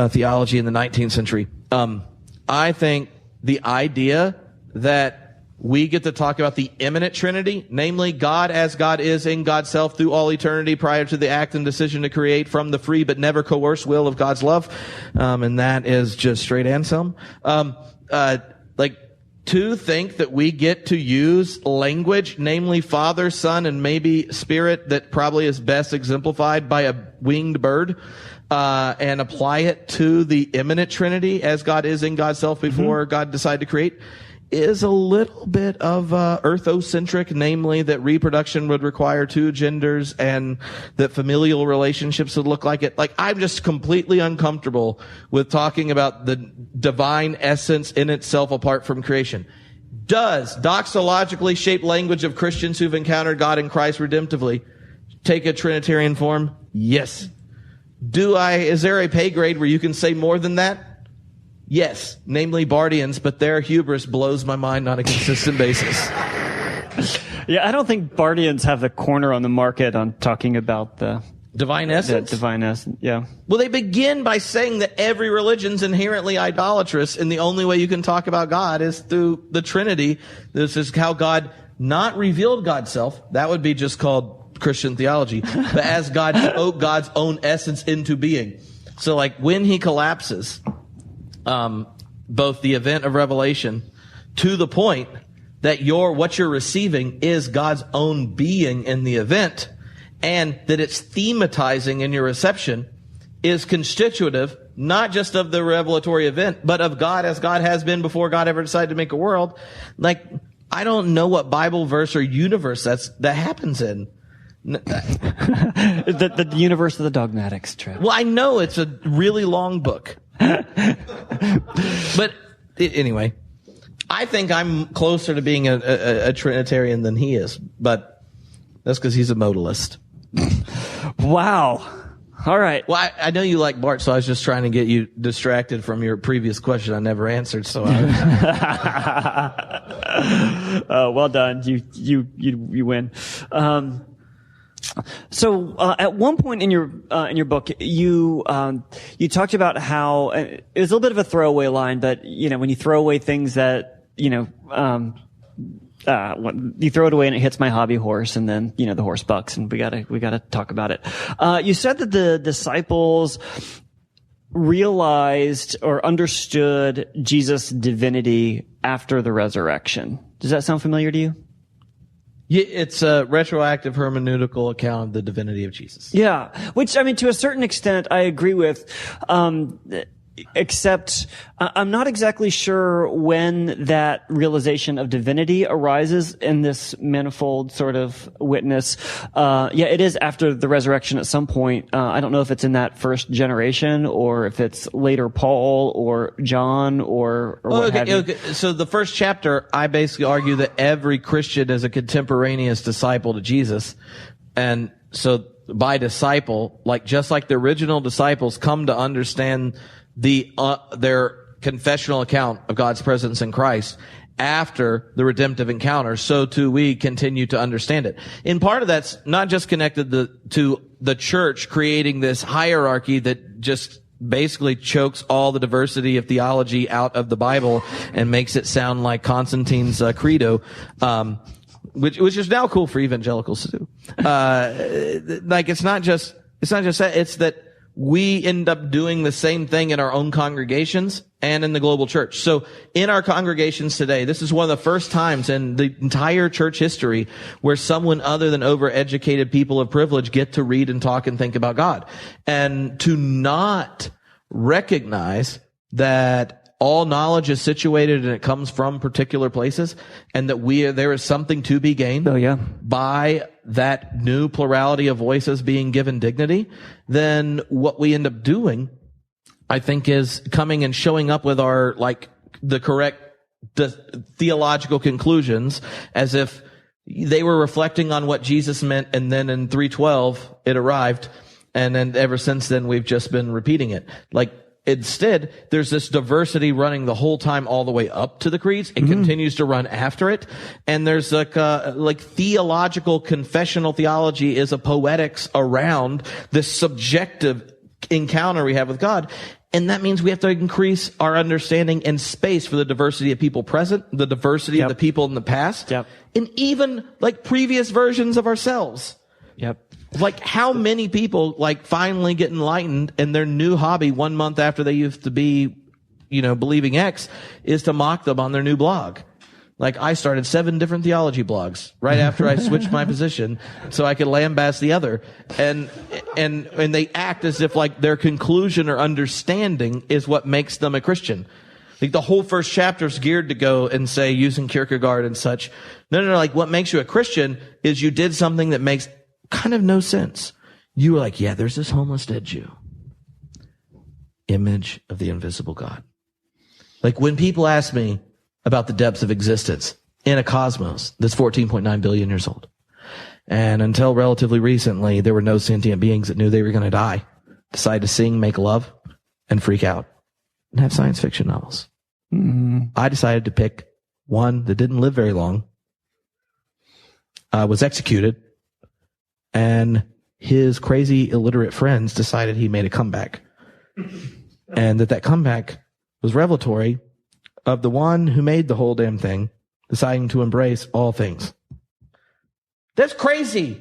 theology in the 19th century. I think the idea that we get to talk about the immanent Trinity, namely God as God is in God's self through all eternity prior to the act and decision to create from the free but never coerced will of God's love. And that is just straight Anselm. To think that we get to use language, namely Father, Son, and maybe Spirit, that probably is best exemplified by a winged bird, and apply it to the immanent Trinity as God is in God's self before God decided to create, is a little bit of earthocentric, namely that reproduction would require two genders and that familial relationships would look like it. I'm just completely uncomfortable with talking about the divine essence in itself apart from creation. Does doxologically shaped language of Christians who've encountered God in Christ redemptively take a Trinitarian form? Yes. Is there a pay grade where you can say more than that? Yes, namely Bardians, but their hubris blows my mind on a consistent basis. Yeah, I don't think Bardians have the corner on the market on talking about the divine essence. The divine essence, yeah. Well, they begin by saying that every religion's inherently idolatrous, and the only way you can talk about God is through the Trinity. This is how God not revealed God's self. That would be just called Christian theology. But as God spoke God's own essence into being. So when he collapses, both the event of revelation to the point that what you're receiving is God's own being in the event, and that it's thematizing in your reception, is constitutive not just of the revelatory event, but of God as God has been before God ever decided to make a world. I don't know what Bible verse or universe that happens in. The universe of the dogmatics, Tripp. Well, I know it's a really long book. But anyway, I think I'm closer to being a Trinitarian than he is, but that's because he's a modalist. Wow. All right. Well, I know you like Bart, so I was just trying to get you distracted from your previous question I never answered. So, well done. You win. So at one point in your book, you talked about how it was a little bit of a throwaway line, but when you throw away things that you throw it away and it hits my hobby horse, and then the horse bucks, and we gotta talk about it. You said that the disciples realized or understood Jesus' divinity after the resurrection. Does that sound familiar to you? Yeah, it's a retroactive hermeneutical account of the divinity of Jesus. Yeah, which, I mean, to a certain extent, I agree with. Except I'm not exactly sure when that realization of divinity arises in this manifold sort of witness. Yeah, it is after the resurrection at some point. I don't know if it's in that first generation or if it's later Paul or John or what have you. Okay. So the first chapter, I basically argue that every Christian is a contemporaneous disciple to Jesus. And so by disciple, just like the original disciples come to understand their confessional account of God's presence in Christ after the redemptive encounter, so too we continue to understand it. In part of that's not just connected to the church creating this hierarchy that just basically chokes all the diversity of theology out of the Bible and makes it sound like Constantine's credo, which is now cool for evangelicals to do. It's not just that, it's that we end up doing the same thing in our own congregations and in the global church. So in our congregations today, this is one of the first times in the entire church history where someone other than overeducated people of privilege get to read and talk and think about God. And to not recognize that all knowledge is situated and it comes from particular places, and that there is something to be gained by that new plurality of voices being given dignity, then what we end up doing, I think, is coming and showing up with our, the correct theological conclusions as if they were reflecting on what Jesus meant, and then in 312 it arrived, and then ever since then we've just been repeating it. Instead, there's this diversity running the whole time all the way up to the creeds. It continues to run after it. And there's theological confessional theology is a poetics around this subjective encounter we have with God. And that means we have to increase our understanding and space for the diversity of people present, the diversity of the people in the past, and even previous versions of ourselves. How many people finally get enlightened and their new hobby 1 month after they used to be, believing X is to mock them on their new blog. I started 7 different theology blogs right after I switched my position so I could lambast the other. And they act as if their conclusion or understanding is what makes them a Christian. The whole first chapter is geared to go and say, using Kierkegaard and such, no, what makes you a Christian is you did something that makes kind of no sense. You were there's this homeless dead Jew. Image of the invisible God. When people ask me about the depths of existence in a cosmos that's 14.9 billion years old, and until relatively recently, there were no sentient beings that knew they were going to die, decide to sing, make love, and freak out, and have science fiction novels. I decided to pick one that didn't live very long, was executed, and his crazy illiterate friends decided he made a comeback. And that comeback was revelatory of the one who made the whole damn thing deciding to embrace all things. That's crazy.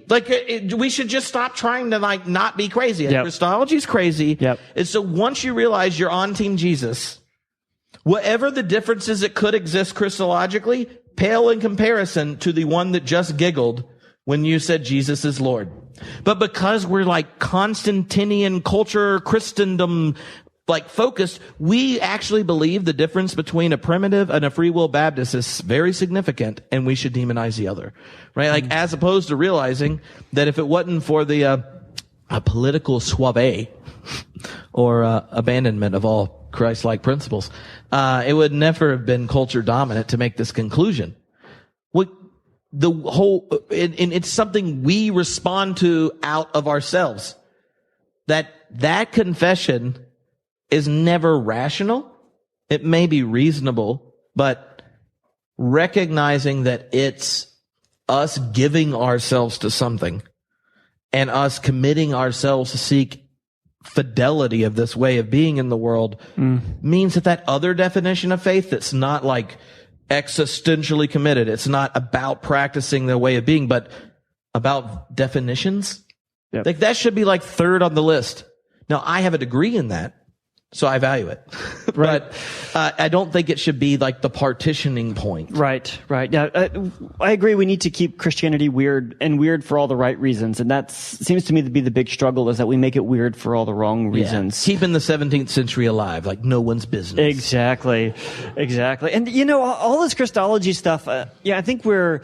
We should just stop trying to not be crazy. Christology's crazy. And so once you realize you're on Team Jesus, whatever the differences that could exist Christologically pale in comparison to the one that just giggled when you said Jesus is Lord. But because we're Constantinian culture, Christendom, focused, we actually believe the difference between a primitive and a free will Baptist is very significant, and we should demonize the other. Right? As opposed to realizing that if it wasn't for the a political suave or abandonment of all Christ-like principles, it would never have been culture dominant to make this conclusion. The whole, and it's something we respond to out of ourselves. That confession is never rational. It may be reasonable, but recognizing that it's us giving ourselves to something and us committing ourselves to seek fidelity of this way of being in the world means that other definition of faith that's not existentially committed. It's not about practicing the way of being, but about definitions. That should be third on the list. Now, I have a degree in that. so I value it. Right. But I don't think it should be like the partitioning point. Right. Yeah, I agree. We need to keep Christianity weird, and weird for all the right reasons. And that seems to me to be the big struggle, is that we make it weird for all the wrong reasons. Yeah. Keeping the 17th century alive, like no one's business. Exactly. And all this Christology stuff, I think we're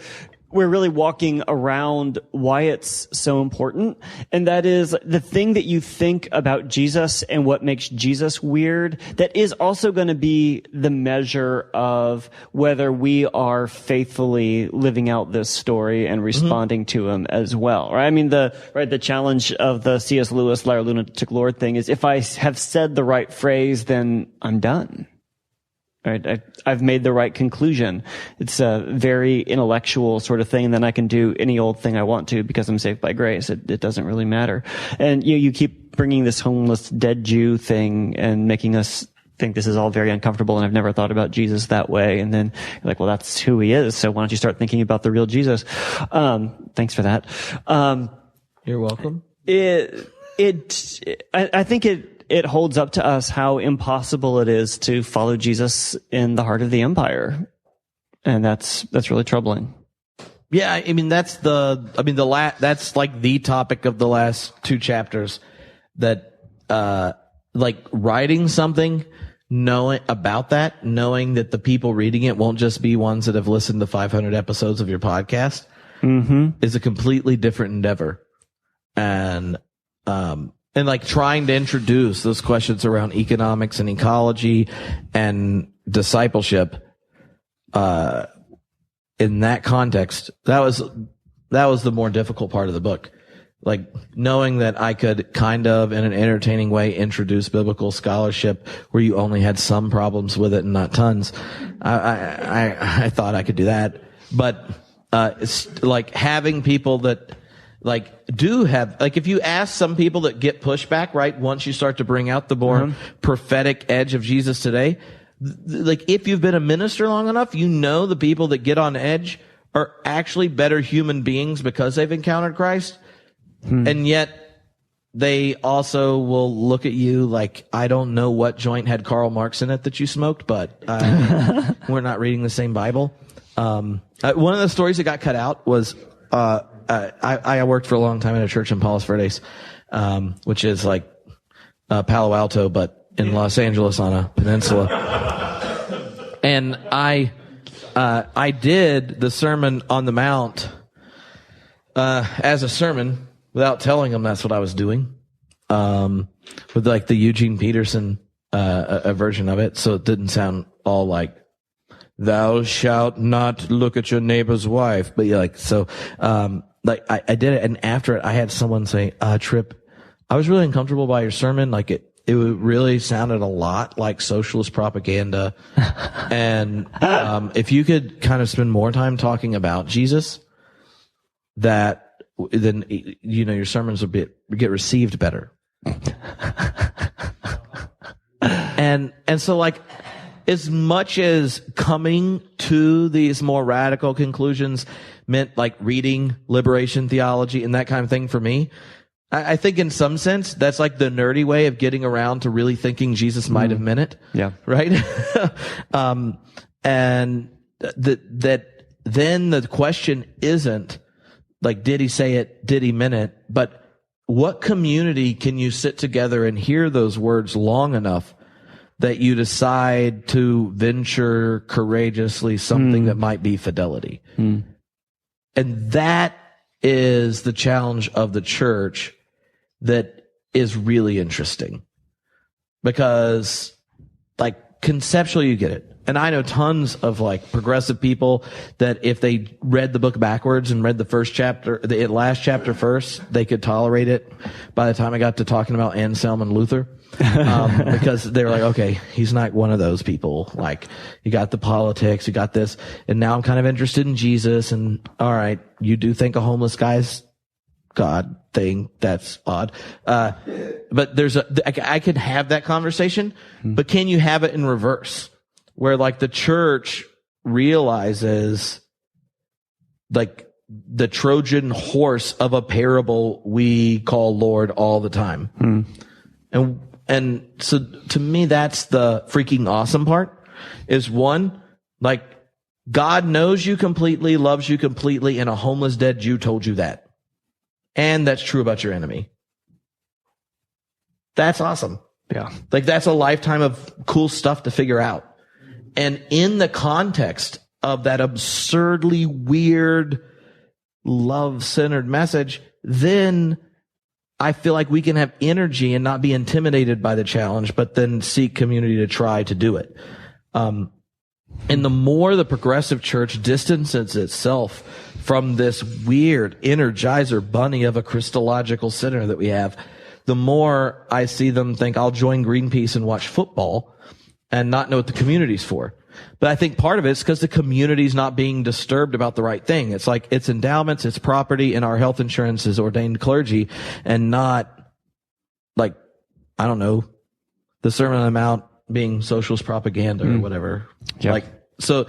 really walking around why it's so important. And that is the thing that you think about Jesus and what makes Jesus weird, that is also going to be the measure of whether we are faithfully living out this story and responding to him as well. Right? I mean, the challenge of the C.S. Lewis Liar Lunatic Lord thing is, if I have said the right phrase, then I'm done. Right. I've made the right conclusion. It's a very intellectual sort of thing. And then I can do any old thing I want to because I'm saved by grace. It doesn't really matter. And you keep bringing this homeless dead Jew thing and making us think this is all very uncomfortable. And I've never thought about Jesus that way. And then you're like, well, that's who he is. So why don't you start thinking about the real Jesus? Thanks for that. You're welcome. I think it holds up to us how impossible it is to follow Jesus in the heart of the empire. And that's really troubling. Yeah, I mean, that's like the topic of the last 2 chapters, that, like writing something, knowing that the people reading it won't just be ones that have listened to 500 episodes of your podcast, is a completely different endeavor. And like trying to introduce those questions around economics and ecology and discipleship, in that context, that was the more difficult part of the book. Like knowing that I could kind of, in an entertaining way, introduce biblical scholarship where you only had some problems with it and not tons. I thought I could do that, but it's like having people that like do have, like if you ask some people that get pushback, right, once you start to bring out the more prophetic edge of Jesus today, like if you've been a minister long enough, you know the people that get on edge are actually better human beings because they've encountered Christ. And yet they also will look at you like, I don't know what joint had Karl Marx in it that you smoked, but we're not reading the same Bible. One of the stories that got cut out was I worked for a long time in a church in Palos Verdes, which is like Palo Alto, but in Los Angeles on a peninsula. And I did the Sermon on the Mount as a sermon without telling them that's what I was doing, with like the Eugene Peterson a version of it, so it didn't sound all like "Thou shalt not look at your neighbor's wife," but like so. Like I did it, and after it, I had someone say, Tripp, I was really uncomfortable by your sermon. Like it really sounded a lot like socialist propaganda. And if you could kind of spend more time talking about Jesus, then your sermons would get received better. and so like, as much as coming to these more radical conclusions meant like reading liberation theology and that kind of thing for me, I think in some sense that's like the nerdy way of getting around to really thinking Jesus might have meant it. Yeah. Right? And that then the question isn't like, did he say it? Did he mean it? But what community can you sit together and hear those words long enough that you decide to venture courageously something that might be fidelity? And that is the challenge of the church that is really interesting, because like conceptually you get it. And I know tons of like progressive people that if they read the book backwards and read the last chapter first, they could tolerate it by the time I got to talking about Anselm and Luther. Because they're like, okay, he's not one of those people. Like, you got the politics, you got this, and now I'm kind of interested in Jesus, and all right, you do think a homeless guy's God thing, that's odd. But I could have that conversation, but can you have it in reverse? Where like the church realizes like the Trojan horse of a parable we call Lord all the time. And so to me, that's the freaking awesome part, is one, like, God knows you completely, loves you completely, and a homeless dead Jew told you that. And that's true about your enemy. That's awesome. Yeah. Like, that's a lifetime of cool stuff to figure out. And in the context of that absurdly weird, love-centered message, then I feel like we can have energy and not be intimidated by the challenge, but then seek community to try to do it. And the more the progressive church distances itself from this weird Energizer bunny of a Christological center that we have, the more I see them think, I'll join Greenpeace and watch football and not know what the community's for. But I think part of it's because the community's not being disturbed about the right thing. It's like, it's endowments, it's property, and our health insurance is ordained clergy, and not, like, I don't know, the Sermon on the Mount being socialist propaganda or whatever. Yep. Like, so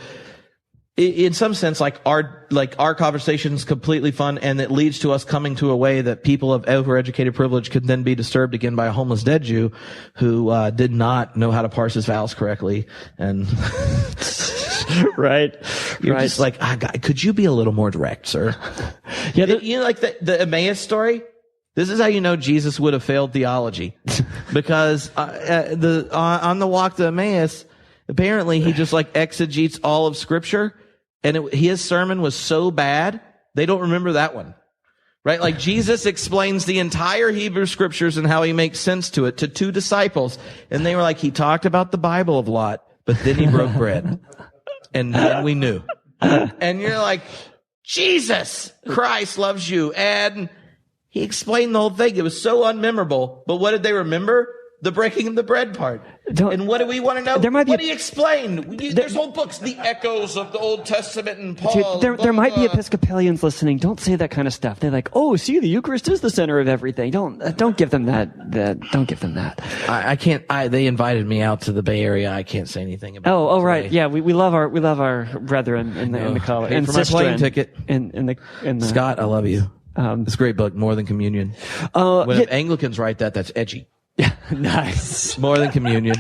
in some sense, our conversation's completely fun, and it leads to us coming to a way that people of overeducated privilege could then be disturbed again by a homeless dead Jew who did not know how to parse his vowels correctly. And right. You're just like, could you be a little more direct, sir? Yeah. You know, like the Emmaus story? This is how you know Jesus would have failed theology. Because on the walk to Emmaus, apparently he just like exegetes all of Scripture, and his sermon was so bad, they don't remember that one. Right? Like, Jesus explains the entire Hebrew Scriptures and how he makes sense to it to two disciples, and they were like, he talked about the Bible a lot, but then he broke bread. And then we knew. And you're like, Jesus Christ loves you. And he explained the whole thing. It was so unmemorable. But what did they remember? The breaking of the bread part. And what do we want to know? What do you explain? There's whole books, the echoes of the Old Testament and Paul. Dude, there might be Episcopalians listening. Don't say that kind of stuff. They're like, oh, see, the Eucharist is the center of everything. Don't give them that. Don't give them that. I can't. They invited me out to the Bay Area. I can't say anything about. Oh, right. Yeah, we love our brethren in the college. And for my plane ticket. In the Scott, I love you. It's a great book, More Than Communion. When Anglicans write that, that's edgy. Yeah, nice. More Than Communion.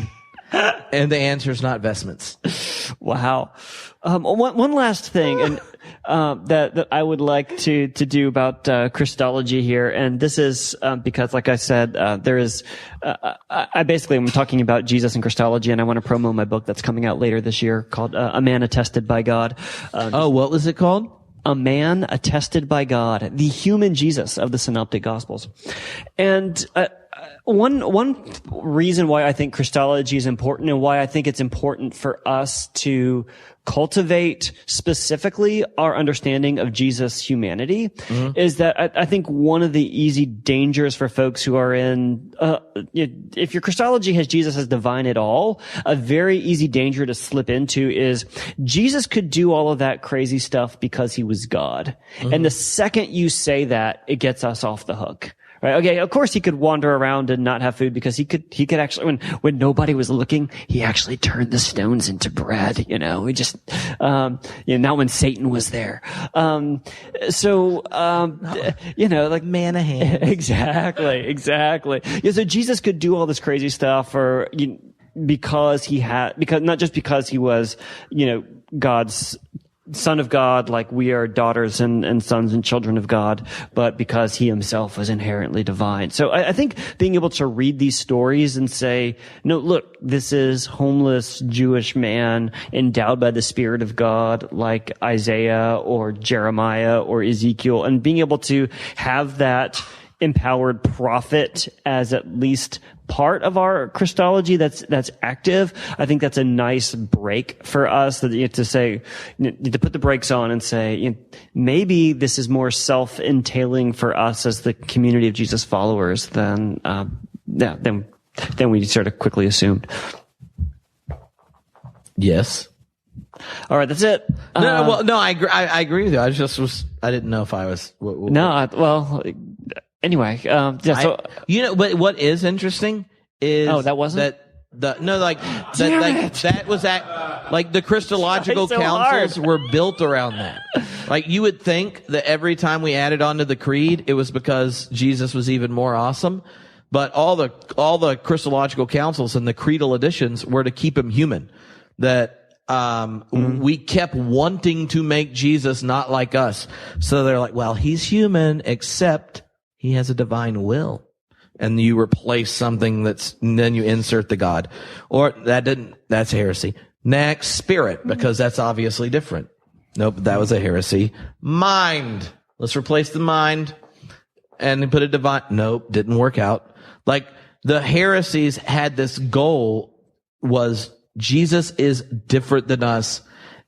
And the answer is not vestments. Wow. One last thing, and that I would like to do about Christology here, and this is because, like I said, there is. I basically am talking about Jesus and Christology, and I want to promo my book that's coming out later this year called "A Man Attested by God." What was it called? A Man Attested by God, the human Jesus of the Synoptic Gospels. And one reason why I think Christology is important, and why I think it's important for us to cultivate specifically our understanding of Jesus' humanity, is that I think one of the easy dangers for folks who are in, if your Christology has Jesus as divine at all, a very easy danger to slip into is Jesus could do all of that crazy stuff because he was God. And the second you say that, it gets us off the hook. Right. Okay. Of course, he could wander around and not have food because he could actually, when nobody was looking, he actually turned the stones into bread. He just, not when Satan was there. Like man of hands. Exactly. Yeah. So Jesus could do all this crazy stuff because not just because he was, God's Son of God, like we are daughters and sons and children of God, but because he himself was inherently divine. So I think being able to read these stories and say, no, look, this is homeless Jewish man endowed by the Spirit of God, like Isaiah or Jeremiah or Ezekiel, and being able to have that empowered prophet as at least part of our Christology that's active. I think that's a nice break for us, that you have to say, to put the brakes on and say, maybe this is more self-entailing for us as the community of Jesus followers than we sort of quickly assumed. Yes. All right, that's it. I agree with you. I didn't know if I was. Anyway, but what is interesting is that wasn't that was the Christological councils were built around that. Like, you would think that every time we added on to the creed, it was because Jesus was even more awesome. But all the Christological councils and the creedal editions were to keep him human. That we kept wanting to make Jesus not like us. So they're like, well, he's human, except he has a divine will. And you replace something then you insert the God. Or that's heresy. Next, spirit, because that's obviously different. Nope, that was a heresy. Mind. Let's replace the mind and put a divine. Nope, didn't work out. Like, the heresies had this goal was Jesus is different than us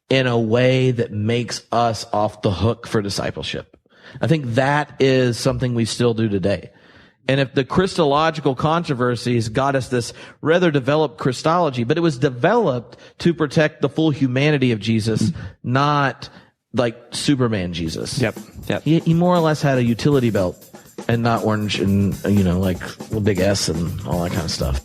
in a way that makes us off the hook for discipleship. I think that is something we still do today. And if the Christological controversies got us this rather developed Christology, but it was developed to protect the full humanity of Jesus, not like Superman Jesus. Yep. He more or less had a utility belt and not orange and, like a big S and all that kind of stuff.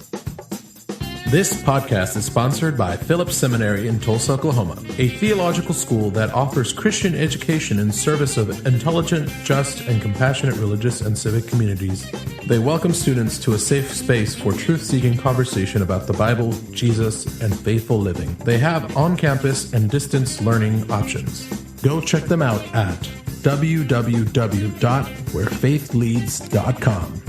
This podcast is sponsored by Phillips Seminary in Tulsa, Oklahoma, a theological school that offers Christian education in service of intelligent, just, and compassionate religious and civic communities. They welcome students to a safe space for truth-seeking conversation about the Bible, Jesus, and faithful living. They have on-campus and distance learning options. Go check them out at www.wherefaithleads.com.